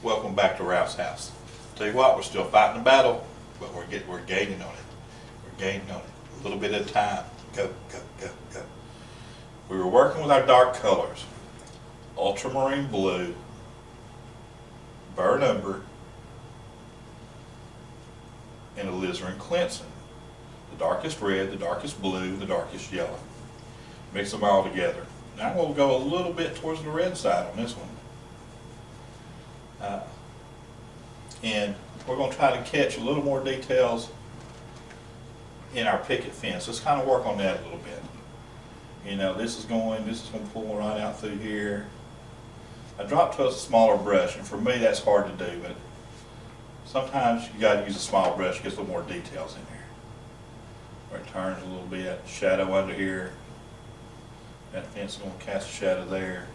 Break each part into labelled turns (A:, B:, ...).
A: Welcome back to Ralph's house. Tell you what, we're still fighting the battle, but we're gaining on it. We're gaining on it. A little bit at a time. Go, go, go, go. We were working with our dark colors. Ultramarine blue, burnt umber, and alizarin crimson. The darkest red, the darkest blue, the darkest yellow. Mix them all together. Now I'm going to go a little bit towards the red side on this one. And we're going to try to catch a little more details in our picket fence. Let's kind of work on that a little bit. You know, this is going to pull right out through here. I dropped to a smaller brush, and for me that's hard to do, but sometimes you got to use a small brush to get a little more details in there. Where it turns a little bit, shadow under here. That fence is going to cast a shadow there.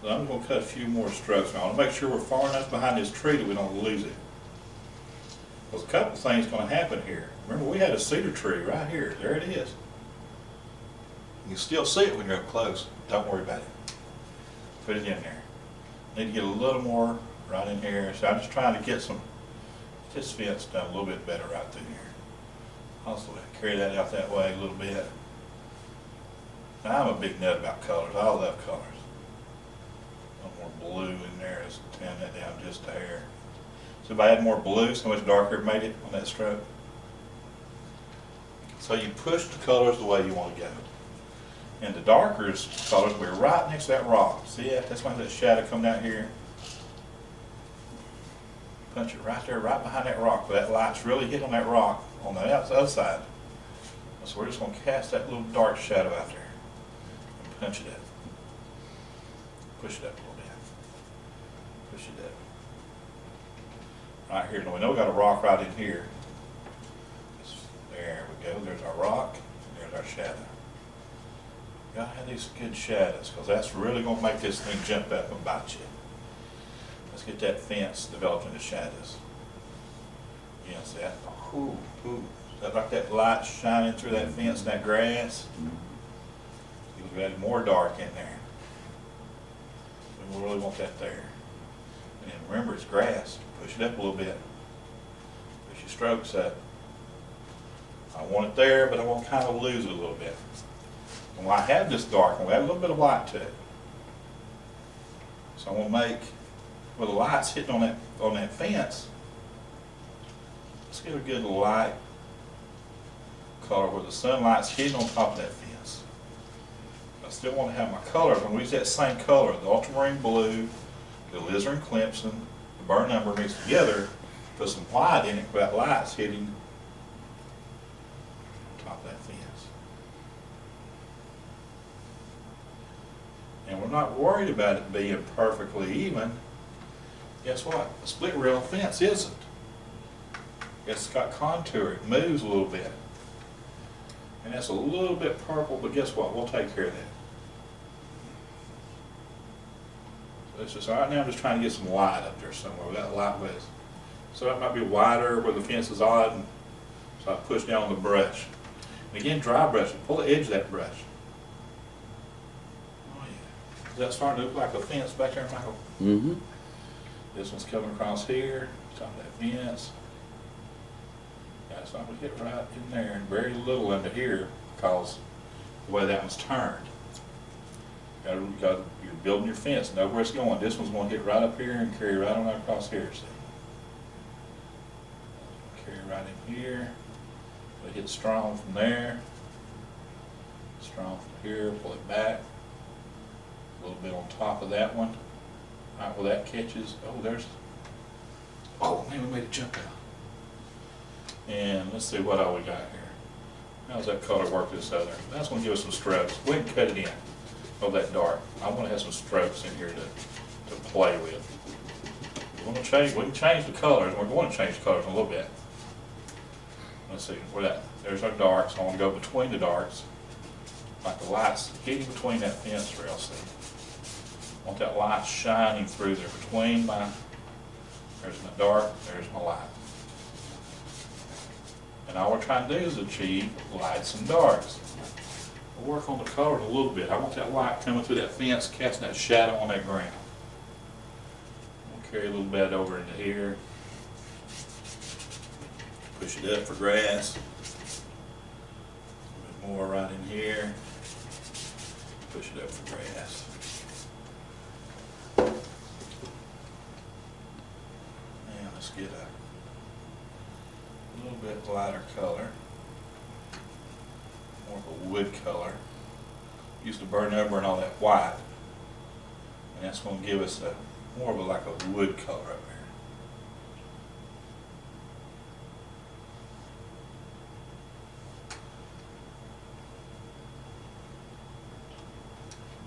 A: So I'm going to cut a few more strokes. Now I want to make sure we're far enough behind this tree that we don't lose it. Because a couple things going to happen here. Remember, we had a cedar tree right here. There it is. You can still see it when you're up close. Don't worry about it. Put it in there. Need to get a little more right in here. So I'm just trying to get this fence done a little bit better right through here. Also carry that out that way a little bit. Now I'm a big nut about colors. I love colors. A little more blue in there. Let's tan that down just a hair. So if I add more blue, so much darker it made it on that stroke. So you push the colors the way you want to go. And the darker colors will be right next to that rock. See that? That's why that shadow come down here. Punch it right there, right behind that rock, where that light's really hit on that rock on the other side. So we're just going to cast that little dark shadow out there and punch it up. Push it up a little bit. Push it up. Right here. Now we know we got a rock right in here. There we go. There's our rock. There's our shadow. You gotta have these good shadows, because that's really going to make this thing jump up and bite you. Let's get that fence developed into shadows. Yeah, see that? Ooh, ooh. That like that light shining through that fence and that grass. We've added more dark in there. We really want that there. And then remember, it's grass. Push it up a little bit. Push your strokes up. I want it there, but I want to kind of lose it a little bit. And when I have this dark, I'm going to add a little bit of light to it. So I'm going to make, where the light's hitting on that fence, let's get a good light color where the sunlight's hitting on top of that fence. I still want to have my colors. I'm going to use that same color, the ultramarine blue, the alizarin crimson, the burnt umber mixed together, put some white in it where that light's hitting on top of that fence. And we're not worried about it being perfectly even. Guess what? A split rail fence isn't. It's got contour. It moves a little bit. And that's a little bit purple, but guess what? We'll take care of that. So it's just, right now I'm just trying to get some light up there somewhere where that light was. So it might be wider where the fence is odd, and so I push down on the brush. And again, dry brush, pull the edge of that brush. Is that starting to look like a fence back there, Michael?
B: Mm-hmm.
A: This one's coming across here, top of that fence. Yeah, so I'm going to hit right in there and very little into here because the way that one's turned. You're building your fence, know where it's going. This one's going to hit right up here and carry right on across here, see? Carry right in here. It'll hit strong from there. Strong from here, pull it back. A little bit on top of that one. Right where that catches. Oh man, we made it jump out. And let's see what all we got here. How's that color work this other? That's going to give us some strokes. Go ahead and cut it in. Oh, that dark. I want to have some strokes in here to play with. We can change the colors. We're going to change the colors in a little bit. Let's see where that. There's our darks. I want to go between the darks, like the lights hitting between that fence rail. See. I want that light shining through there between there's my dark, there's my light. And all we're trying to do is achieve lights and darks. We'll work on the colors a little bit. I want that light coming through that fence, casting that shadow on that ground. carry a little bit over into here. Push it up for grass. A bit more right in here. Push it up for grass. And let's get a little bit lighter color. More of a wood color. Used to burn over and all that white. And that's going to give us more of a like a wood color up here.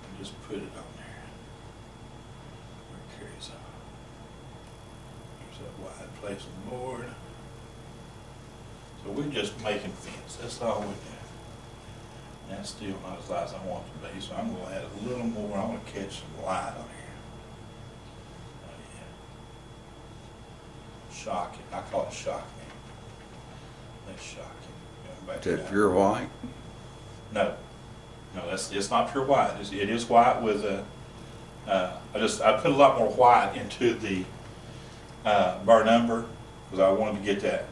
A: And just put it on there. Where it carries on. There's that wide place on the board. So we're just making fence. That's all we're doing. That's still not as light as I want it to be, so I'm going to add a little more. I want to catch some light on here. Oh yeah. Shocking. I call it shocking. That's shocking.
B: Is that pure white?
A: No. No, it's not pure white. It is white with a, I put a lot more white into the burnt umber because I wanted to get that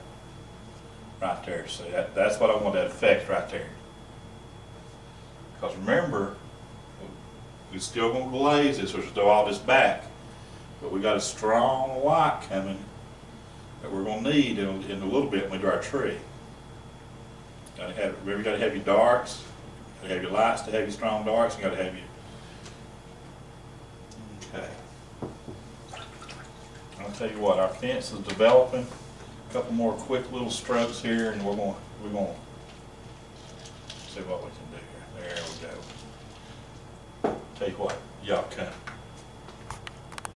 A: right there. So that's what I want, that effect right there. Because remember, we're still going to glaze this, or just do all this back, but we got a strong light coming that we're going to need in a little bit when we do our tree. Remember, you got to have your darks, you got to have your lights to have your strong darks, you got to have your. Okay. I'll tell you what, our fence is developing. A couple more quick little strokes here, and we're going to see what we can do here. There we go. Tell you what, y'all come.